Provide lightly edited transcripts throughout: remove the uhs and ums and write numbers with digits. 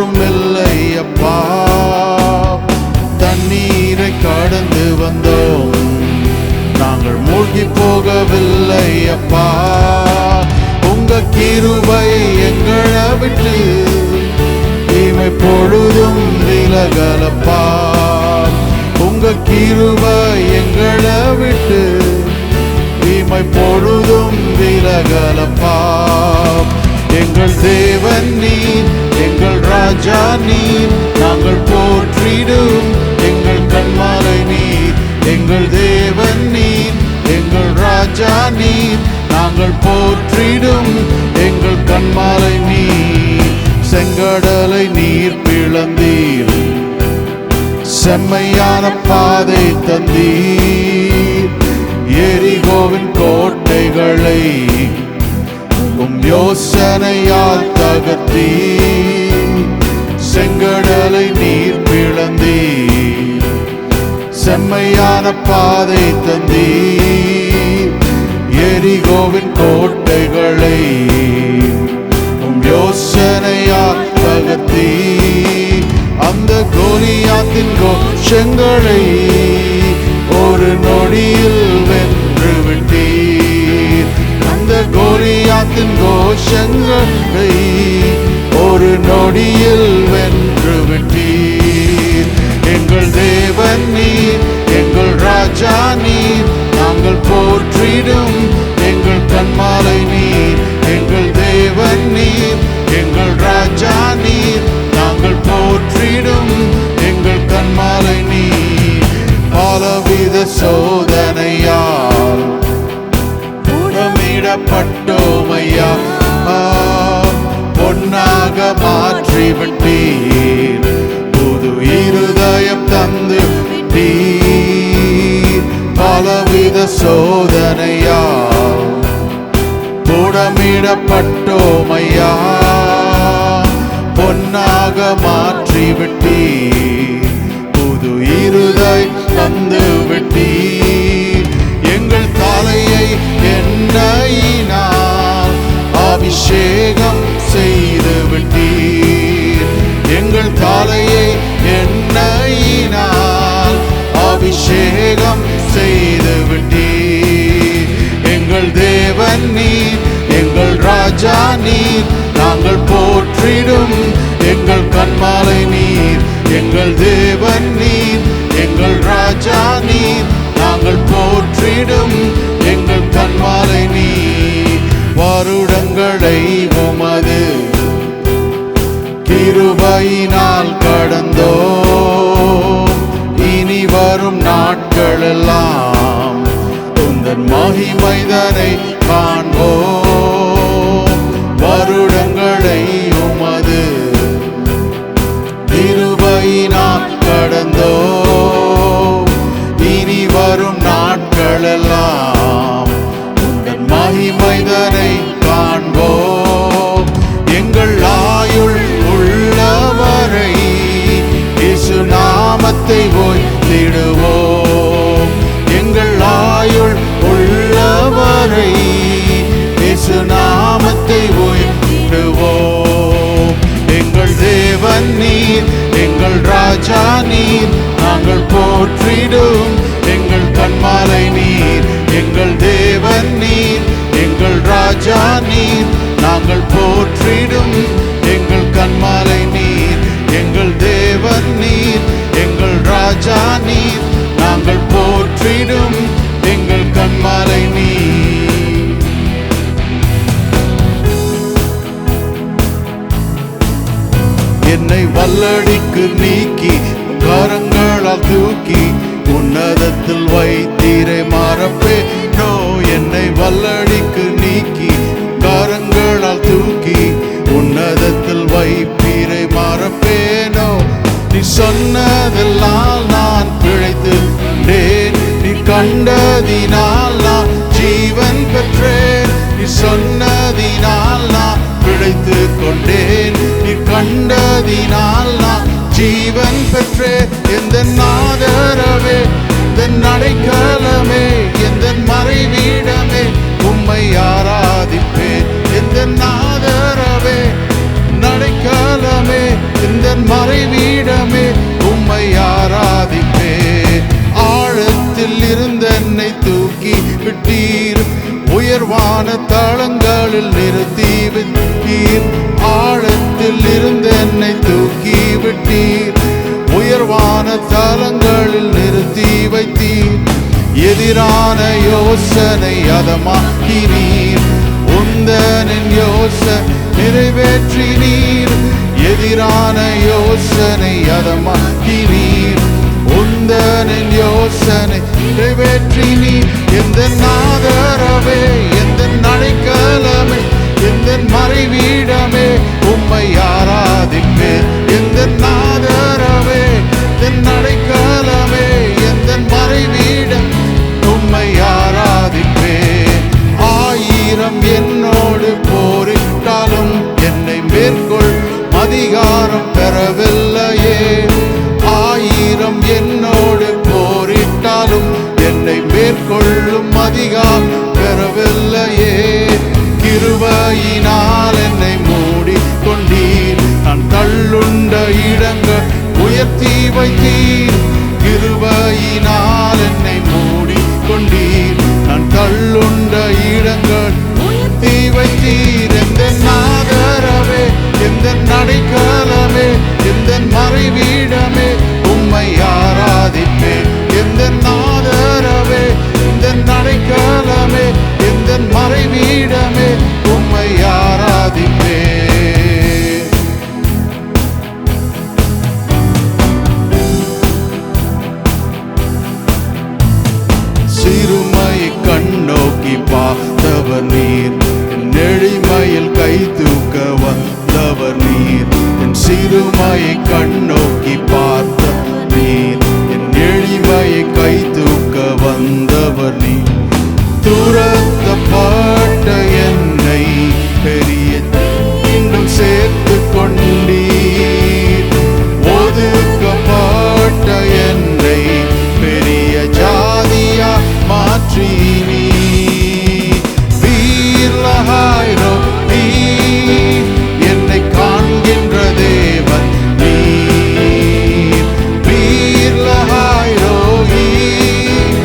எப்பொழுதும் இல்லை அப்பா. தண்ணீரை கடந்து வந்தோம், நாங்கள் மூழ்கி போகவில்லை அப்பா. உங்க கிருபை எங்களை விட்டு இமை பொழுதும் விலகலப்பா. உங்க கிருபை எங்களை விட்டு இமை பொழுதும் விலகலப்பா. எங்கள் தேவன் நீர், எங்கள் ராஜா நீர், நாங்கள் போற்றிடும் எங்கள் கண்மாலை நீர். எங்கள் தேவன் நீர், எங்கள் ராஜா நீர், நாங்கள் போற்றிடும் எங்கள் கண்மாலை நீர். செங்கடலை நீர் பிளந்தீர், செம்மையான பாதை தந்தீர். எரிகோவின் கோட்டைகளை யோசனையால் தகர்த்தீர். செங்கடலை நீர் பிளந்தீர், செம்மையான பாதை தந்தீர். எரிகோவின் கோட்டைகளை யோசனையால் தகர்த்தீர். அந்த கோலியாத்தின் கோஷங்களை ஒரு நொடியில் வென்று விட்டீர். அந்த கோலியாத்தின் கோஷங்களை ஒரு நொடியில் வென்று விட்டீர். எங்கள் தேவன் நீர், எங்கள் ராஜா நீர், நாங்கள் போற்றிடும் எங்கள் கண்மாலை நீர். எங்கள் தேவன் நீர், எங்கள் ராஜா நீர், நாங்கள் போற்றிடும் எங்கள் கண்மாலை நீர். பலவித சோதனையால் புடமிடப்பட்டோமையா, பொன்னாக மாற்றிவிட்டீர். புது இருதயம் தந்து விட்டீர். பலவித சோதனையால் புடமிடப்பட்டோமையா, பொன்னாக மாற்றிவிட்டீர். புது இருதயம் தந்து விட்டீர். எங்கள் தலையை எண்ணெயினால் அபிஷேகம் செய்து விட்டீர். எங்கள் தலையை எண்ணெயினால் அபிஷேகம் செய்து விட்டீர். எங்கள் தேவன் நீர், எங்கள் ராஜா நீர், நாங்கள் போற்றிடும் எங்கள் கண்மாலை நீர். எங்கள் தேவன் நீர், எங்கள் ராஜா நீர், நாங்கள் போற்றிடும் எங்கள் கண்மாலை நீர். வருடங்களை உமது கிருபையினால் கடந்தோம். இனி வரும் நாட்களெல்லாம் உந்தன் மகிமைதனை காண்போம். வருடங்களை உமது கிருபையினால் கடந்தோம். இனி வரும் நாட்களெல்லாம் உந்தன் மகிமைதனை காண்போம். எங்கள் ஆயுள் உள்ளவரை இயேசு நாமத்தை உயர்த்திடுவோம். எங்கள் ஆயுள் உள்ளவரை இயேசு நாமத்தை உயர்த்திடுவோம். எங்கள் தேவன் நீர், எங்கள் ராஜா நீர், நாங்கள் போற்றிடும் எங்கள் கண்மாலை நீர். எங்கள் தேவன் நீர், எங்கள் ராஜா நீர், நாங்கள் போற்றிடும் எங்கள் கண்மாலை நீர். எங்கள் தேவன் நீர், எங்கள் ராஜா நீர், நாங்கள் போற்றிடும் எங்கள் கண்மாலை நீர். என்னை வல்லடிக்கு நீக்கி கரங்களால் தூக்கி உன்னதத்தில் வைத்தீரை மறப்பேனோ. என்னை வல்லடிக்கு நீக்கி கரங்களால் தூக்கி உன்னதத்தில் வைப்பீரை மறப்பேனோ. நீ சொன்னதெல்லாம் நான் பிழைத்து கொண்டேன். நீ கண்டதினால் நான் ஜீவன் பெற்றேன். நீ சொன்னதினால் நான் பிழைத்து கொண்டேன். நீ கண்டதினால் நான் ஜீவன் பெற்றேன். எந்த ஆதரவே, எந்த அடைக்கலமே, எந்த மறைவீடமே, உம்மை ஆராதிப்பேன். எந்த ஆதரவே, அடைக்கலமே, எந்த தூக்கி விட்டீர், உயர்வான தலங்களில் நிறுத்தி வைத்தீர். எதிரான யோசனை அதமாக்கினீர், உந்தனின் யோசனை நிறைவேற்றினீர். எதிரான யோசனை அதமாக்கினீர், உந்தனின் யோசனை நிறைவேற்றினீர். எந்த ஆதரவே, எந்த அடைக்கலமே, எந்த மறைவீடமே, உம்மை ஆராதிப்பேன். எந்த ஆதரவே, எந்த அடைக்கலமே, எந்த மறைவீடம், உம்மை ஆராதிப்பேன். ஆயிரம் என்னோடு போரிட்டாலும் என்னை மேற்கொள் அதிகாரம் பெறவில்லையே. ஆயிரம் என்னோடு போரிட்டாலும் என்னை மேற்கொள்ளும் அதிகாரம் பெறவில்லையே. கிருபையினால் என்னை மூடி கொண்டீர், நான் தள்ளுண்ட இடங்கள் உயர்த்தி வைத்தீர். கிருபையினால் என்னை மூடி கொண்டீர், நான் தள்ளுண்ட இடங்கள் உயர்த்தி வைத்தீர். எந்த ஆதரவே, எந்த அடைக்கலமே, எந்த மறைவீடமே, உம்மை ஆராதிப்பேன். எந்த ஆதரவே, எந்த அடைக்கலமே, எந்த மறைவீடமே, உம்மை ஆராதிப்பேன். சிறுமையை கண்ணோக்கி பார்த்தவர் நீர், என் எளிமையில் கை தூக்க வந்தவர் நீர். என் சிறுமையை கண்ணோக்கி பார்த்த நீர், என் எளிமையை கை தூக்க வந்தவர் நீர். துரத்தப்பட்ட என்னை பெரிய இன்னும் சேர்த்து கொண்டீர், ஒதுக்கப்பட்ட என்னை பெரிய ஜாதியா மாற்றி நீர். வீர்லஹாயிரோ நீர், என்னை காண்கின்ற தேவன் நீர். வீர்லஹாயிரோ நீர்,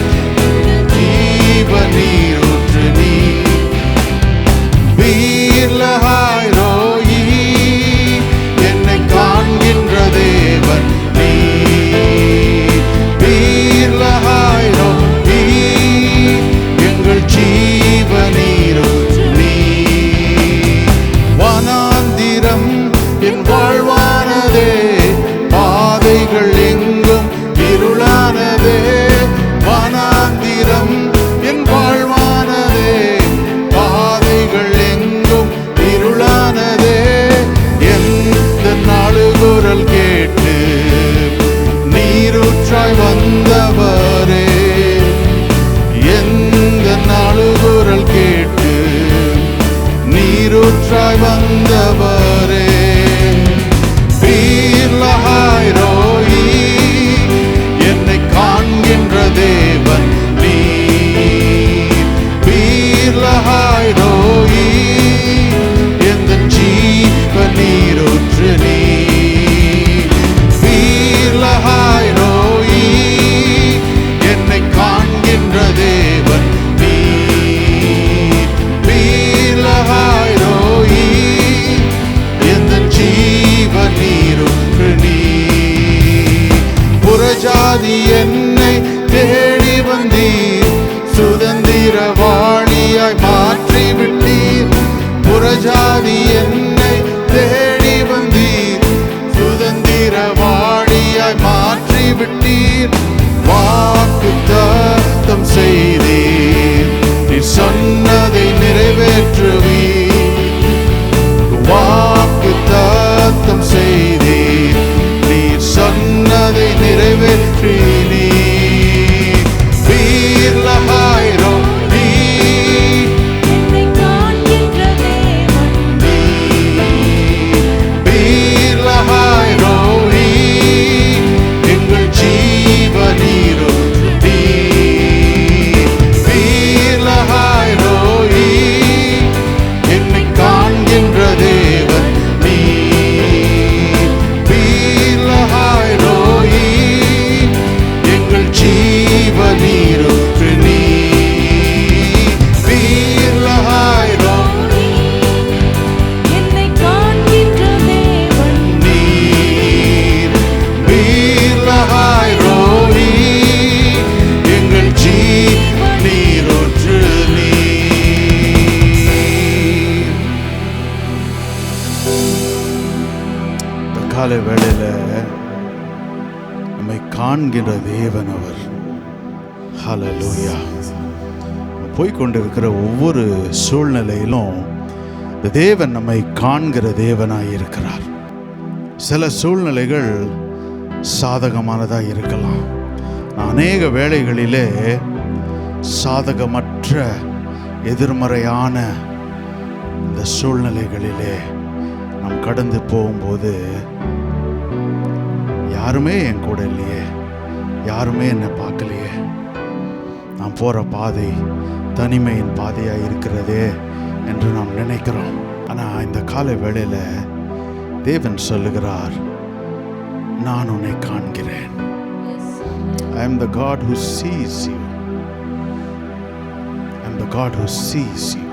ஜீவ நீரூற்று நீர். வீர்லஹாயிரோ நீர், என்னை காண்கின்ற தேவன் நீர். வீர்லஹாயிரோ நீர், எங்கள் ஜீவ நீரூற்று நீர். வனாந்திரம் என் வாழ்வானதே, பாதைகள் எங்கும் இருளானதே. வனாந்திரம் என் வாழ்வானதே, பாதைகள் எங்கும் இருளானதே. எந்த நாளுகுரல் கேட்டு நீரூற்றாய் வந்தவரே, எந்த நாளுகுரல் கேட்டு நீரூற்றாய் வந்தவரே. வீர்லஹாயிரோ நீர், என்னை காண்கின்ற தேவன் நீர். வீர்லஹாயிரோ நீர், எந்த ஜீவ நீரூற்று நீர். வீர்லஹாயிரோ நீர், என்னை காண்கின்ற தேவன் நீர். வீர்லஹாயிரோ நீர், எந்த ஜீவ நீரூற்று நீர். புறஜாதி என்னை தேடி வந்தீர், சுதந்திரவாளியாய் மாற்றி விட்டீர். புறஜாதி என்னை தேடி வந்தீர், சுதந்திரவாளியாய் மாற்றி விட்டீர். வாக்குத்தத்தம் செய்தீர், நீர் சொன்னதை நிறைவேற்றுவீர். வாக்குத்தத்தம் செய்தீர், நீர் சொன்னதை நிறைவேற்றினீர். வீர்லஹாயிரோ நீர், என்னை காண்கின்ற தேவன் நீர். காலை வேளையில நம்மை காண்கிற தேவன் அவர். ஹல்லேலூயா. போய்கொண்டிருக்கிற ஒவ்வொரு சூழ்நிலையிலும் இந்த தேவன் நம்மை காண்கிற தேவனாய் இருக்கிறார். சில சூழ்நிலைகள் சாதகமானதாக இருக்கலாம். அநேக வேளைகளிலே சாதகமற்ற எதிர்மறையான இந்த சூழ்நிலைகளிலே நாம் கடந்து போகும்போது யாருமே என் கூட இல்லையே, யாருமே என்னை பார்க்கலையே, நாம் போகிற பாதை தனிமையின் பாதையாக இருக்கிறதே என்று நாம் நினைக்கிறோம். ஆனால் இந்த காலை வேளையில் தேவன் சொல்லுகிறார், நான் உன்னை காண்கிறேன். I am the God who sees you. I am the God who sees you.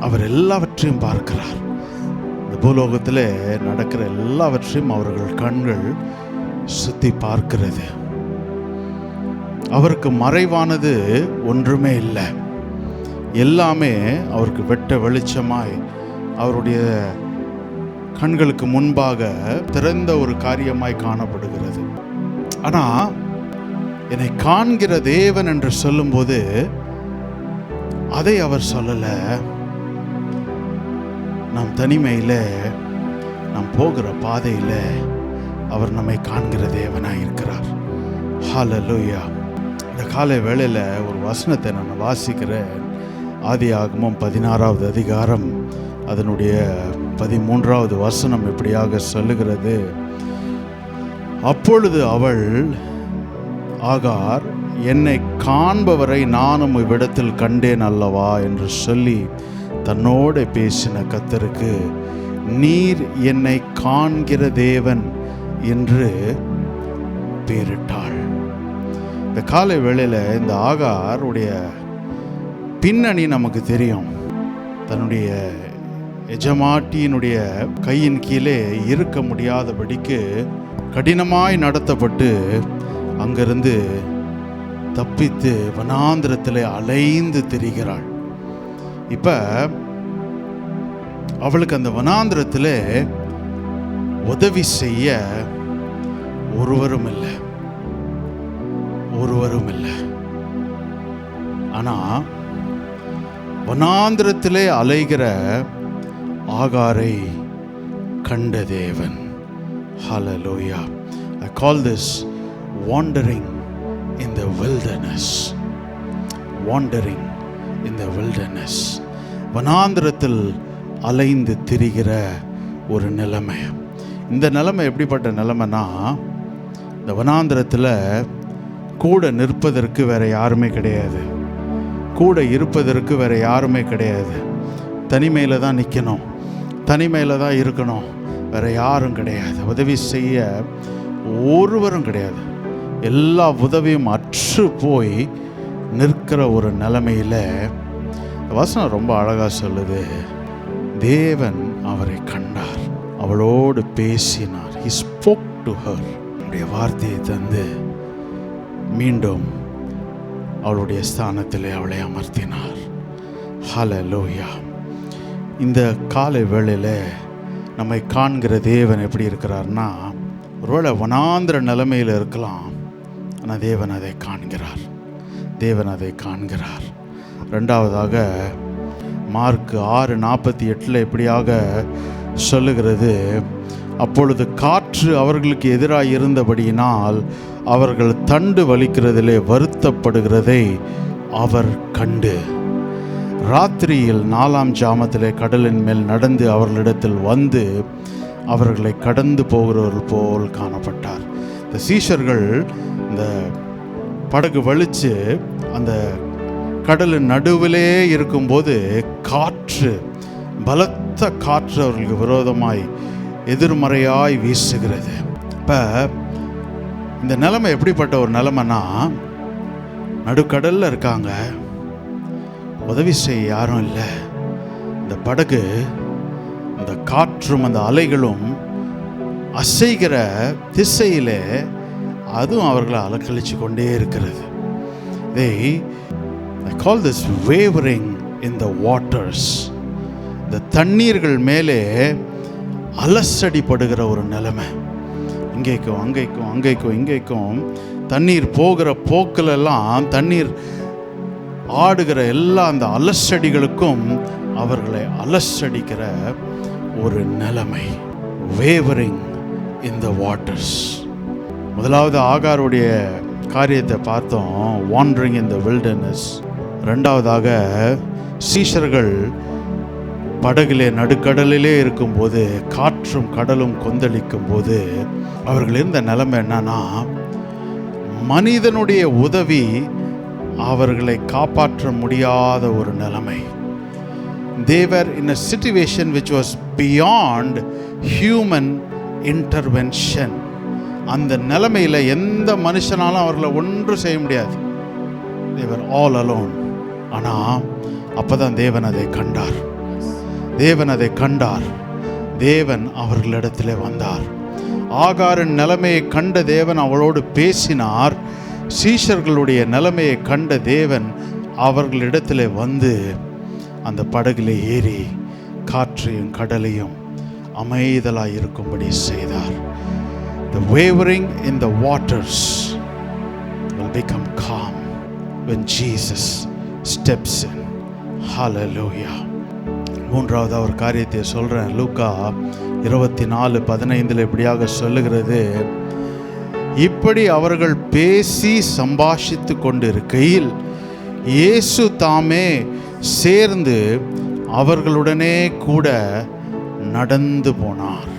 அவர் எல்லாவற்றையும் பார்க்கிறார். இந்த பூலோகத்தில் நடக்கிற எல்லாவற்றையும் அவர்கள் கண்கள் சுத்தி பார்க்கிறது. அவருக்கு மறைவானது ஒன்றுமே இல்லை. எல்லாமே அவருக்கு வெட்ட வெளிச்சமாய் அவருடைய கண்களுக்கு முன்பாக திறந்த ஒரு காரியமாய் காணப்படுகிறது. ஆனால் என்னை காண்கிற தேவன் என்று சொல்லும்போது அதை அவர் சொல்லலை. நாம் தனிமையில் நாம் போகிற பாதையில் அவர் நம்மை காண்கிற தேவனாக இருக்கிறார். ஹல்லேலூயா. இந்த காலை வேளையில் ஒரு வசனத்தை நான் வாசிக்கிறேன். ஆதியாகமம் 16வது அதிகாரம் அதனுடைய 13வது வசனம் இப்படியாக சொல்லுகிறது. அப்பொழுது அவள் ஆகார், என்னை காண்பவரை நானும் இவ்விடத்தில் கண்டேன் அல்லவா என்று சொல்லி தன்னோடு பேசின கர்த்தருக்கு, நீர் என்னை காண்கிற தேவன் என்று பெயரிட்டாள். இந்த காலை வேளையில் இந்த ஆகாருடைய பின்னணி நமக்கு தெரியும். தன்னுடைய எஜமாட்டியினுடைய கையின் கீழே இருக்க முடியாதபடிக்கு கடினமாய் நடத்தப்பட்டு அங்கிருந்து தப்பித்து வனாந்திரத்தில் அலைந்து திரிகிறாள். இப்போ அவளுக்கு அந்த வனாந்திரத்தில் உதவி செய்ய ஒருவரும் இல்லை. ஆனால் வனாந்திரத்திலே அலைகிற ஆகாரை கண்ட தேவன். ஹல்லேலூயா. I call this wandering in the wilderness. Wandering in the wilderness. வனாந்திரத்தில் அலைந்து திரிகிற ஒரு நிலைமை. இந்த நிலைமை எப்படிப்பட்ட நிலைமைனா, இந்த வனாந்திரத்தில் கூட நிற்பதற்கு வேற யாருமே கிடையாது, கூட இருப்பதற்கு வேற யாருமே கிடையாது. தனிமையில் தான் நிற்கணும், தனிமையில் தான் இருக்கணும், வேற யாரும் கிடையாது. உதவி செய்ய ஒருவரும் கிடையாது. எல்லா உதவியும் அற்று போய் நிற்கிற ஒரு நிலைமையில் வசனம் ரொம்ப அழகாக சொல்லுது, தேவன் அவரை கண்டார், அவளோடு பேசினார். He spoke to her. அவருடைய வார்த்தையை தந்து மீண்டும் அவளுடைய ஸ்தானத்தில் அவளை அமர்த்தினார். ஹல்லேலூயா. இந்த காலை வேளையில் நம்மை காண்கிற தேவன் எப்படி இருக்கிறார்னா, ஒருவேளை வனாந்திர நிலைமையில் இருக்கலாம், ஆனால் தேவன் அதை காண்கிறார். தேவன் அதை காண்கிறார். ரெண்டாவதாக மார்க் 6:48 இப்படியாக சொல்லுகிறது, அப்பொழுது காற்று அவர்களுக்கு எதிராக இருந்தபடியினால் அவர்கள் தண்டு வலிக்கிறதிலே வருத்தப்படுகிறதை அவர் கண்டு ராத்திரியில் 4ஆம் ஜாமத்திலே கடலின் மேல் நடந்து அவர்களிடத்தில் வந்து அவர்களை கடந்து போகிறவர்கள் போல் காணப்பட்டார். இந்த சீஷர்கள் இந்த படகு வலிச்சு அந்த கடலின் நடுவிலே இருக்கும்போது காற்று, பலத்த காற்று அவர்களுக்கு விரோதமாய் எதிர்மறையாய் வீசுகிறது. இப்போ இந்த நிலைமை எப்படிப்பட்ட ஒரு நிலைமைனா, நடுக்கடலில் இருக்காங்க, உதவி செய்ய யாரும் இல்லை. இந்த படகு, இந்த காற்றும் அந்த அலைகளும் அசைகிற திசையில் அதுவும் அவர்களை அலக்கழிச்சு கொண்டே இருக்கிறது. I call this wavering in the waters. இந்த தண்ணீர்கள் மேலே அலசடிப்படுகிற ஒரு நிலைமை. இங்கேக்கும் அங்கேக்கும் அங்கேக்கும் இங்கேக்கும் தண்ணீர் போகிற போக்கிலெல்லாம் தண்ணீர் ஆடுகிற எல்லா அந்த அலசடிகளுக்கும் அவர்களை அலசடிக்கிற ஒரு நிலைமை. வேவரிங் இன் த வாட்டர்ஸ். முதலாவது ஆகாருடைய காரியத்தை பார்த்தோம், வாண்டரிங் இன் த வில்டர்னஸ். ரெண்டாவதாக சீஷர்கள் படகிலே நடுக்கடலிலே இருக்கும்போது, காற்றும் கடலும் கொந்தளிக்கும் போது அவர்கள் இருந்த நிலைமை என்னன்னா, மனிதனுடைய உதவி அவர்களை காப்பாற்ற முடியாத ஒரு நிலைமை. They were in a situation which was beyond human intervention. அந்த நிலைமையில் எந்த மனுஷனாலும் அவர்களை ஒன்றும் செய்ய முடியாது. They were all alone. ஆனால் அப்போதான் தேவன் அதை கண்டார். தேவன் அவர்களிடத்தில் வந்தார். ஆகாரின் நிலைமையை கண்ட தேவன் அவளோடு பேசினார். சீஷர்களுடைய நிலைமையை கண்ட தேவன் அவர்களிடத்தில் வந்து அந்த படகிலே ஏறி காற்றையும் கடலையும் அமைதலாய் இருக்கும்படி செய்தார். The wavering in the waters will become calm when Jesus steps in. Hallelujah. மூன்றாவது ஒரு காரியத்தை சொல்கிறேன். லூக்கா 24:15 இப்படியாக சொல்லுகிறது, இப்படி அவர்கள் பேசி சம்பாஷித்து கொண்டிருக்கையில் இயேசு தாமே சேர்ந்து அவர்களுடனே கூட நடந்து போனார்.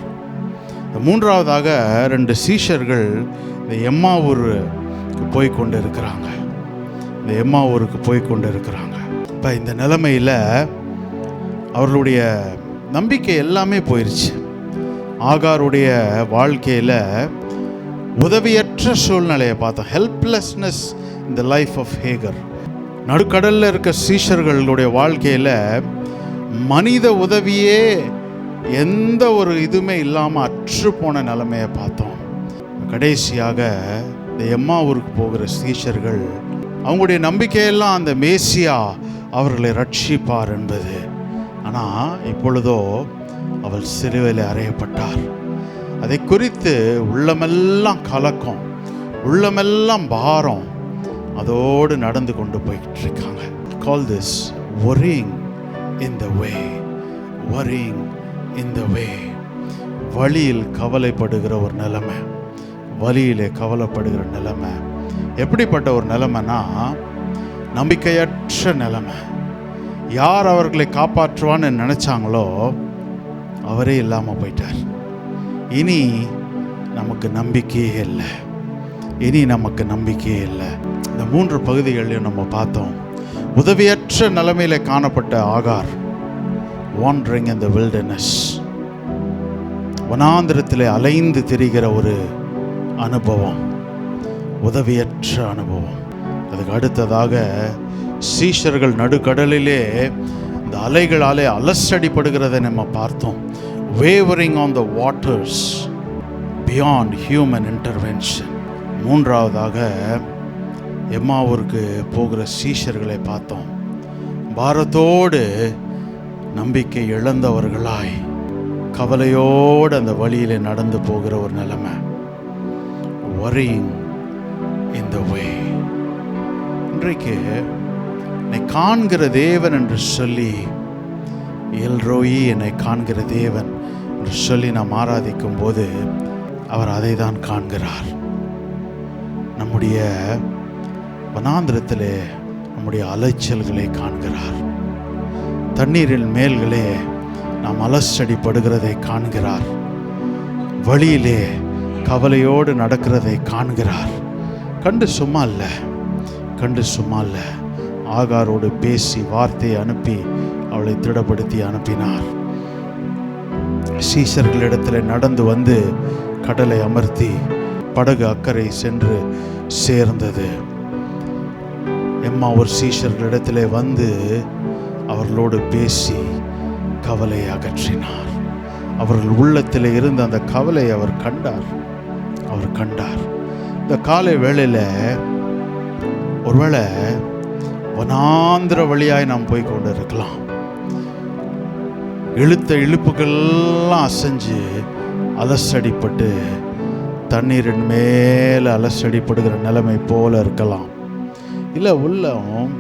மூன்றாவதாக 2 சீஷர்கள் இந்த எம்மாவூருக்கு போய் கொண்டு இருக்கிறாங்க. இப்போ இந்த நிலைமையில் அவர்களுடைய நம்பிக்கை எல்லாமே போயிடுச்சு. ஆகாருடைய வாழ்க்கையில் உதவியற்ற சூழ்நிலையை பார்த்தோம். Helplessness in the life of Hagar. நடுக்கடலில் இருக்க சீஷர்களுடைய வாழ்க்கையில் மனித உதவியே எந்த ஒரு இதுவுமே இல்லாமல் அற்று போன நிலைமையை பார்த்தோம். கடைசியாக இந்த எம்மாவூருக்கு போகிற சீஷர்கள் அவங்களுடைய நம்பிக்கையெல்லாம் அந்த மேசியா அவர்களை ரட்சிப்பார் என்பது. ஆனால் இப்பொழுதோ அவள் சிலுவையில் அறையப்பட்டார். அதை குறித்து உள்ளமெல்லாம் கலக்கம், உள்ளமெல்லாம் பாரம், அதோடு நடந்து கொண்டு போய்கிட்டு இருக்காங்க. Call this worrying in the way. வழியில் கவலைப்படுகிற ஒரு நிலைமை, வழியிலே கவலைப்படுகிற நிலைமை. எப்படிப்பட்ட ஒரு நிலைமைனா, நம்பிக்கையற்ற நிலைமை. யார் அவர்களை காப்பாற்றுவான்னு நினைச்சாங்களோ அவரே இல்லாமல் போயிட்டார். இனி நமக்கு நம்பிக்கையே இல்லை. இந்த 3 பகுதிகளையும் நம்ம பார்த்தோம். உதவியற்ற நிலைமையில காணப்பட்ட ஆகார், வாண்டரிங் இன் தி வில்டர்னஸ், வனாந்திரத்திலே அலைந்து திரிகிற ஒரு அனுபவம், உதவியற்ற அனுபவம். அதுக்கு அடுத்ததாக சீஷர்கள் நடுக்கடலிலே இந்த அலைகளாலே அலசடிப்படுகிறதை நம்ம பார்த்தோம். Wavering on the waters beyond human intervention. மூன்றாவதாக எம்மாவூருக்கு போகிற சீஷர்களை பார்த்தோம். பாரத்தோடு நம்பிக்கை இழந்தவர்களாய் கவலையோடு அந்த வழியிலே நடந்து போகிற ஒரு நிலைமை. worrying in the way. இன்றைக்கு என்னை காண்கிற தேவன் என்று சொல்லி, எல்ரோயி என்னை காண்கிற தேவன் என்று சொல்லி நாம் ஆராதிக்கும் போது அவர் அதை தான் காண்கிறார். நம்முடைய வனாந்திரத்திலே நம்முடைய அலைச்சல்களை காண்கிறார். தண்ணீரின் மேல்களே நாம் அலசடிப்படுகிறதை காண்கிறார். வழியிலே கவலையோடு நடக்கிறதை காண்கிறார். கண்டு சும்மா இல்லை, ஆகாரோடு பேசி வார்த்தையை அனுப்பி அவளை திடப்படுத்தி அனுப்பினார். சீஷர்களிடத்தில் நடந்து வந்து கடலை அமர்த்தி படகு அக்கறை சென்று சேர்ந்தது. எம்மாவூர் சீஷர்களிடத்தில் வந்து அவர்களோடு பேசி கவலையை அகற்றினார். அவர்கள் உள்ளத்தில் இருந்த அந்த கவலை அவர் கண்டார். இந்த காலை வேளையில் ஒருவேளை வனாந்திர வழியாய் நாம் போய் கொண்டு இருக்கலாம். இழுத்த இழுப்புகள்லாம் அசைஞ்சு அலசடிப்பட்டு தண்ணீரின் மேலே அலசடிப்படுகிற நிலைமை போல இருக்கலாம். இல்லை உள்ளம்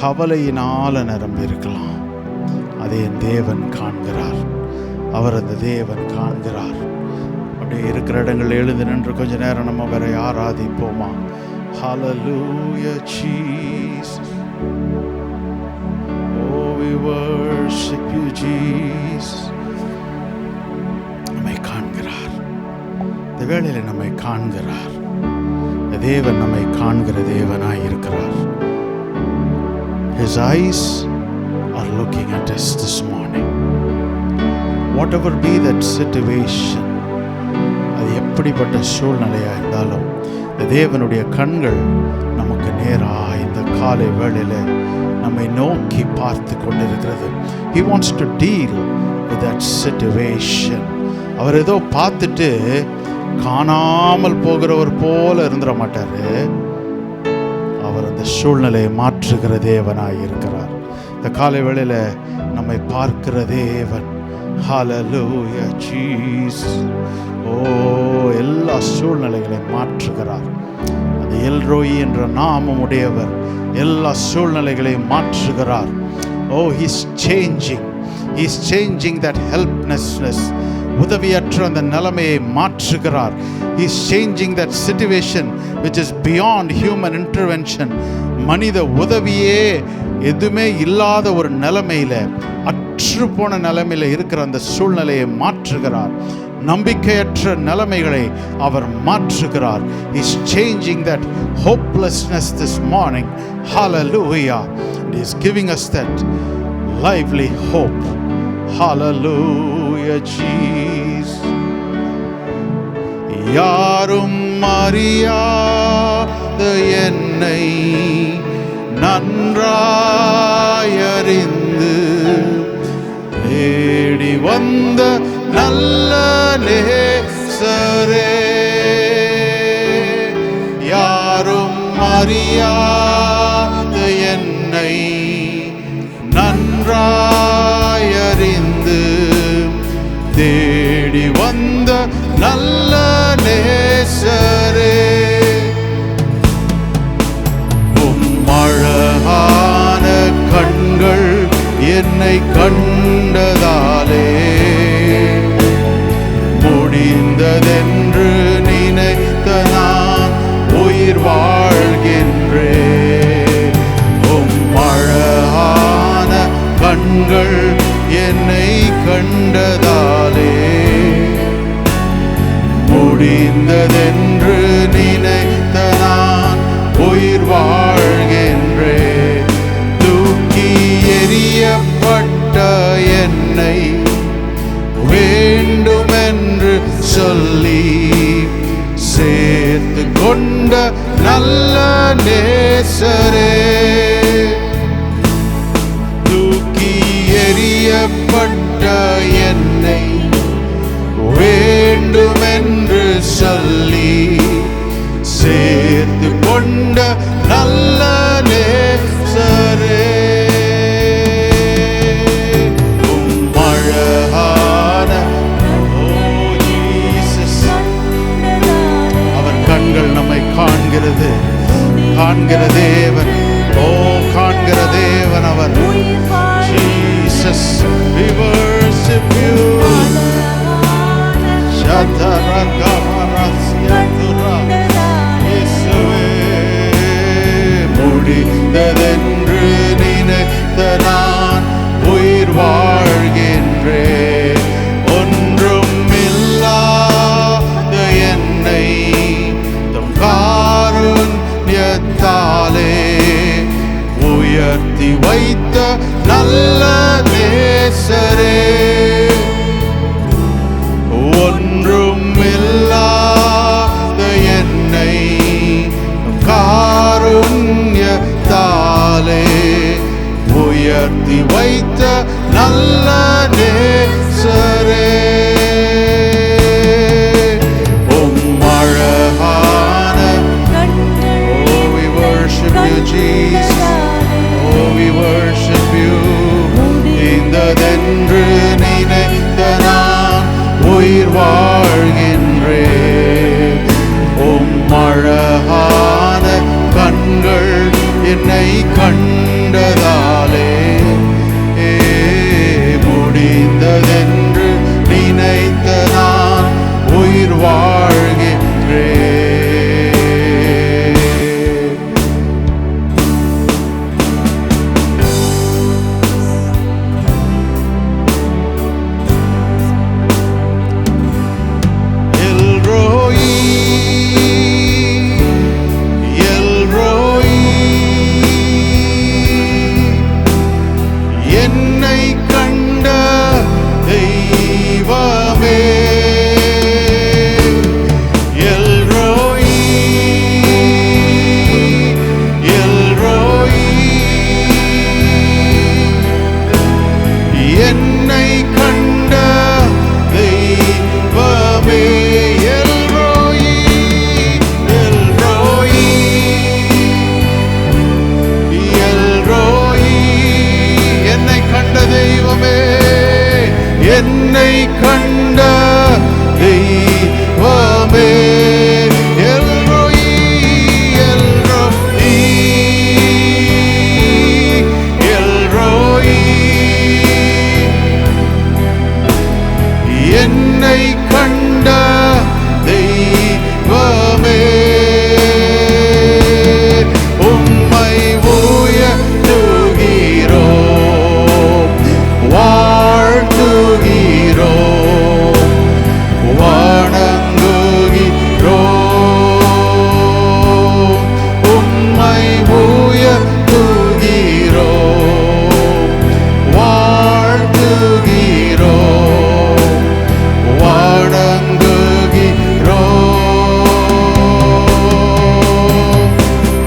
கவலையினால் நிரம்பி இருக்கலாம். அதை என் தேவன் காண்கிறார். அவர் அந்த தேவன் காண்கிறார். அப்படியே இருக்கிற இடங்கள் எழுந்து நின்று கொஞ்ச நேரம் நம்ம வேற ஆராதிப்போமா? Hallelujah Jesus. Oh, we worship you Jesus. நம்மை காண்கிறார். இந்த வேளையில் நம்மை காண்கிறார். தேவன் நம்மை காண்கிற தேவனாய் இருக்கிறார். His eyes are looking at us this morning. Whatever be that situation, அது எப்படிப்பட்ட சூழ்நிலையாக இருந்தாலும் தேவனுடைய கண்கள் நமக்கு நேராக இந்த காலை வேளையில் நம்மை நோக்கி பார்த்து கொண்டிருக்கிறது. He wants to deal with that situation. அவர் ஏதோ பார்த்துட்டு காணாமல் போகிறவர் போல இருந்துட மாட்டாரு. அவர் அந்த சூழ்நிலையை மாற்றுகிற தேவனாய் இருக்கிறார். இந்த காலை வேளையில் நம்மை பார்க்கிற தேவன். ஹல்லேலூயா ஜீசஸ். ஓ, எல்லா சூழ்நிலைகளையும் மாற்றுகிறார். அந்த எல்ரோயி என்ற நாமம் உடையவர் எல்லா சூழ்நிலைகளையும் மாற்றுகிறார். ஓ, he's changing that helplessness. உதவியற்ற அந்த நிலைமையை மாற்றுகிறார். He's changing that situation which is beyond human intervention. மனித உதவியே எதுவுமே இல்லாத ஒரு நிலைமையில, அற்று போன நிலைமையில இருக்கிற அந்த சூழ்நிலையை மாற்றுகிறார். நம்பிக்கையற்ற நிலைமைகளை அவர் மாற்றுகிறார். He's changing that hopelessness this morning. Hallelujah. And He's giving us that lively hope. Hallelujah Jesus. யாரும் அறியாத என்னை நன்றாயறிந்து தேடி வந்த நல்ல நேசரே, யாரும் அறியாத என்னை நன்றாயறிந்து தேடி வந்த நல்ல நேசரே, அழகான கண்கள் என்னை கண்டதாலே முடிந்ததென்று நினைத்த நான் உயிர் வாழ்கின்றேன். அழகான கண்கள் என்னை கண்டதாலே முடிந்ததென்று நினைத்த நான் உயிர் வாழ்கின்றேன். தூக்கி எறியப்பட்ட என்னை வேண்டுமென்று சொல்லி சேர்த்து கொண்ட நல்ல நேசரே, தூக்கி எறியப்பட்ட என்னை வேண்டுமென்று சொல்லி சேர்த்து கொண்ட நல்ல நேசரே, அழகான அவர் கண்கள் நம்மை காண்கிறது. காண்கிற தேவன், ஓ காண்கிற தேவன் அவர். Jesus, we worship you. முடிந்ததென்று நினைத்த நான் உயிர் வாழ்கின்றேன். ஒன்றும் இல்லாத என்னை தம் காருண்யத்தாலே உயர்த்தி வைத்த நல்ல நேசரே, ஒன்றும் இல்லாத என்னை காருண்யத்தாலே உயர்த்தி வைத்த நல்ல நேசரே, அழகான Oh, we worship you Jesus. Oh, we worship என்னை கண்டதாலே முடிந்ததென்று நினைத்த நான் உயிர் வாழ்கின்றேன். என்னை கண்ட தெய்வமே எல்ரோயி எல்ரோயி எல்ரோயி என்னை கண்ட தெய்வமே உம்மை உயர்த்துகிறோம் வாழ்த்துகிறோம் வணங்குகிறோம் உம்மை உயர்த்துகிறோம் வாழ்த்துகிறோம் வணங்குகிறோம்.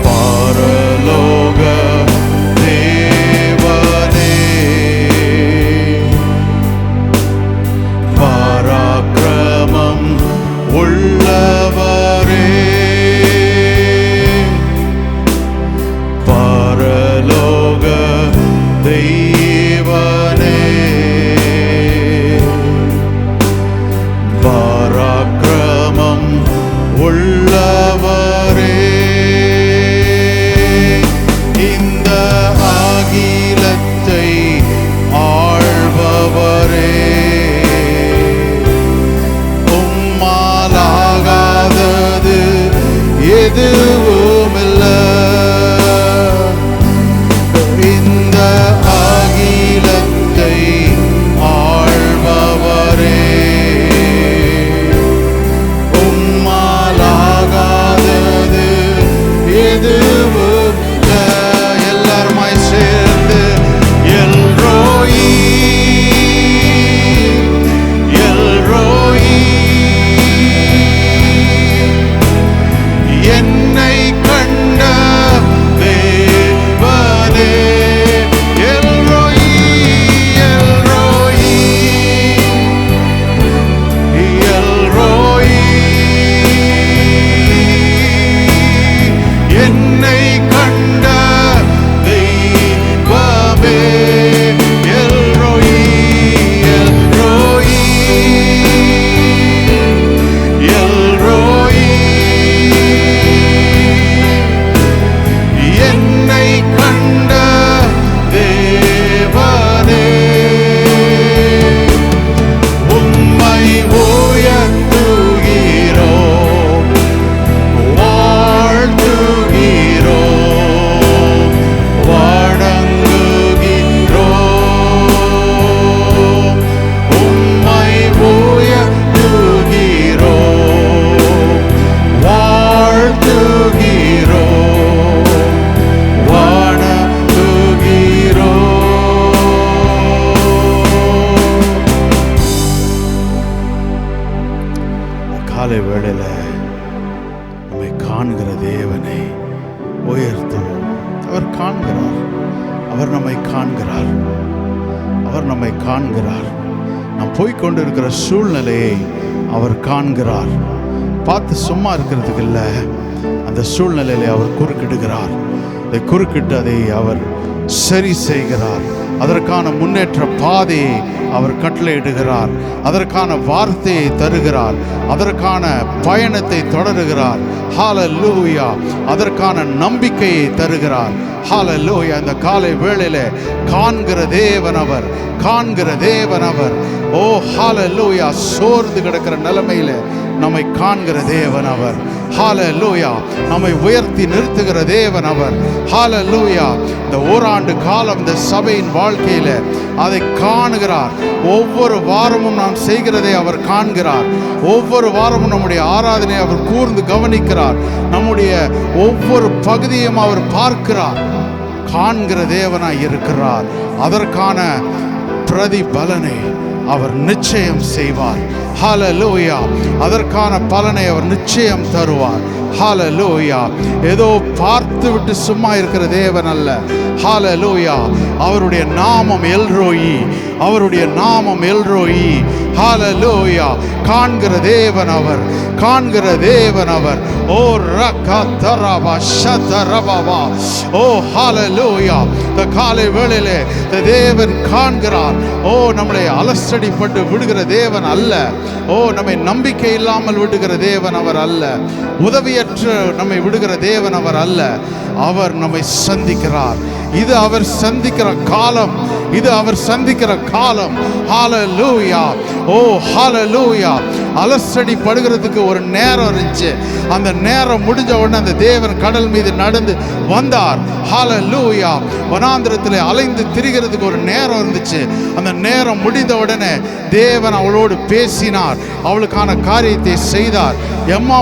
பரலோக தேவனே பராக்கிரமம் உள்ளவரே பரலோக தெய்வனே பராக்கிரமம் உள்ளவரே இந்த அகிலத்தை ஆள்பவரே உம்மாலாகாதது எதுவுமில்ல. இந்த அகிலத்தை ஆள்பவரே உம்மாலாகாதது எதுவுமில்ல. எல்லாருமாய் சேர்ந்து எல்ரோயி எல்ரோயி என்னை கண்ட தேவனே எல்ரோயி எல்ரோயி எல்ரோயி என்னை கண்ட தெய்வமே எல்ரோயி எல்ரோயி எல்ரோயி என்னை கண்ட தேவனே உம்மை உயர்த்துகிறோம் வாழ்த்துகிறோம் வணங்குகிறோம் உம்மை உயர்த்துகிறோம் வாழ்த்துகிறோம் வணங்குகிறோம். காலை வேளையில நம்மை காண்கிற தேவனை உயர்த்துவோம். அவர் காண்கிறார், அவர் நம்மை காண்கிறார், அவர் நம்மை காண்கிறார். நாம் போய்கொண்டிருக்கிற சூழ்நிலையை அவர் காண்கிறார். பார்த்து சும்மா இருக்கிறதுக்கு இல்லை, அந்த சூழ்நிலையில அவர் குறுக்கிடுகிறார். அதை குறுக்கிட்டு அதை அவர் சரி செய்கிறார். அதற்கான முன்னேற்ற பாதையை அவர் கட்டளையிடுகிறார். அதற்கான வார்த்தையை தருகிறார். அதற்கான பயணத்தை தொடருகிறார். ஹல்லேலூயா. அதற்கான நம்பிக்கையை தருகிறார். ஹல்லேலூயா. இந்த காலை வேளையில காண்கிற தேவன் அவர், காண்கிற தேவன் அவர். ஓ ஹல்லேலூயா. சோர்ந்து கிடக்கிற நிலைமையில நம்மை காண்கிற தேவன் அவர். ஹல்லேலூயா. நம்மை உயர்த்தி நிறுத்துகிற தேவன் அவர். ஹல்லேலூயா. இந்த ஓராண்டு காலம் இந்த சபையின் வாழ்க்கையில அதை காணுகிறார். ஒவ்வொரு வாரமும் நாம் செய்கிறதை அவர் காண்கிறார். ஒவ்வொரு வாரமும் நம்முடைய ஆராதனை அவர் கூர்ந்து கவனிக்கிறார். நம்முடைய ஒவ்வொரு பகுதியும் அவர் பார்க்கிறார். காண்கிற தேவனாய் இருக்கிறார். அதற்கான பிரதிபலனை அவர் நிச்சயம் செய்வார். ஹல்லேலூயா. அதற்கான பலனை அவர் நிச்சயம் தருவார். ஹல்லேலூயா. ஏதோ பார்த்து விட்டு சும்மா இருக்கிற தேவன் அல்ல. ஹல்லேலூயா. அவருடைய நாமம் எல்ரோயி. அவருடைய நாமம் எல்ரோயி. ஹல்லேலூயா. காண்கிற தேவன் அவர், காண்கிற தேவன் அவர். ஓ ரகதரபா ஷதரபா. ஓ ஹல்லேலூயா. இந்த காலை வேளையிலே இந்த தேவன் காண்கிறார். ஓ நம்மளை அலசடிப்பட்டு விடுகிற தேவன் அல்ல. ஓ நம்மை நம்பிக்கை இல்லாமல் விடுகிற தேவன் அவர் அல்ல. உதவியற்ற நம்மை விடுகிற தேவன் அவர் அல்ல. அவர் நம்மை சந்திக்கிறார். இது அவர் சந்திக்கிற காலம். இது அவர் சந்திக்கிற காலம். ஹல்லேலூயா. ஓ ஹல்லேலூயா. அலசடி படுகிறதுக்கு ஒரு நேரம் இருந்துச்சு. அந்த நேரம் முடிஞ்ச உடனே அந்த தேவன் கடல் மீது நடந்து வந்தார். ஹல்லேலூயா. வனாந்திரத்தில் அலைந்து திரிகிறதுக்கு ஒரு நேரம் இருந்துச்சு. அந்த நேரம் முடிந்த உடனே தேவன் அவளோடு பேசினார். அவளுக்கான காரியத்தை செய்தார்.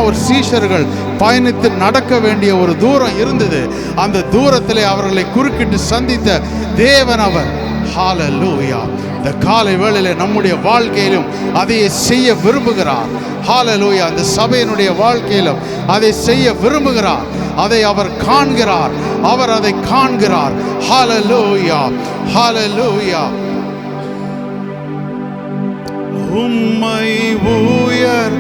ஒரு சீஷர்கள் பயணித்து நடக்க வேண்டிய ஒரு தூரம் இருந்தது. அந்த தூரத்திலே அவர்களை குறுக்கிட்டு சந்தித்த தேவன் அவர். ஹல்லேலூயா. இந்த காலை வேளையிலே நம்முடைய வாழ்க்கையிலும் அதை செய்ய விரும்புகிறார். ஹல்லேலூயா. அந்த சபையினுடைய வாழ்க்கையிலும் அதை செய்ய விரும்புகிறார். அதை அவர் காண்கிறார். அவர் அதை காண்கிறார். ஹல்லேலூயா. ஹல்லேலூயா. உம்மை உயர்த்துகிறோம்,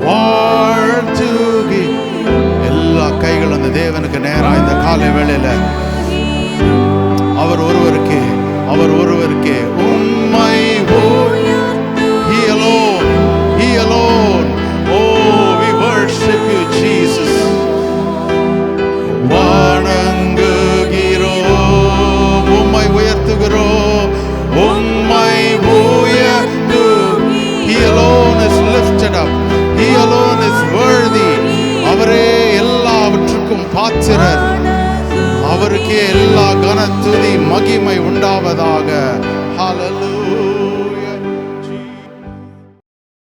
வாழ்த்துகி. எல்லா கைகளும் அந்த தேவனுக்கு நேராக இந்த காலை வேளையில அவர் ஒருவருக்கே, அவர் ஒருவருக்கே. உம்மை He alone, He alone. Oh, we worship you, Jesus. வணங்குகிறோம், உம்மை உயர்த்துகிறோம், உம்மை உயர்த்து. He alone is lifted up. He alone is worthy. அவரே எல்லாவற்றுக்கும் பாத்திரர். அவருக்கே எல்லா கன துதி மகிமை உண்டாவதாக. ஹல்லேலூயா.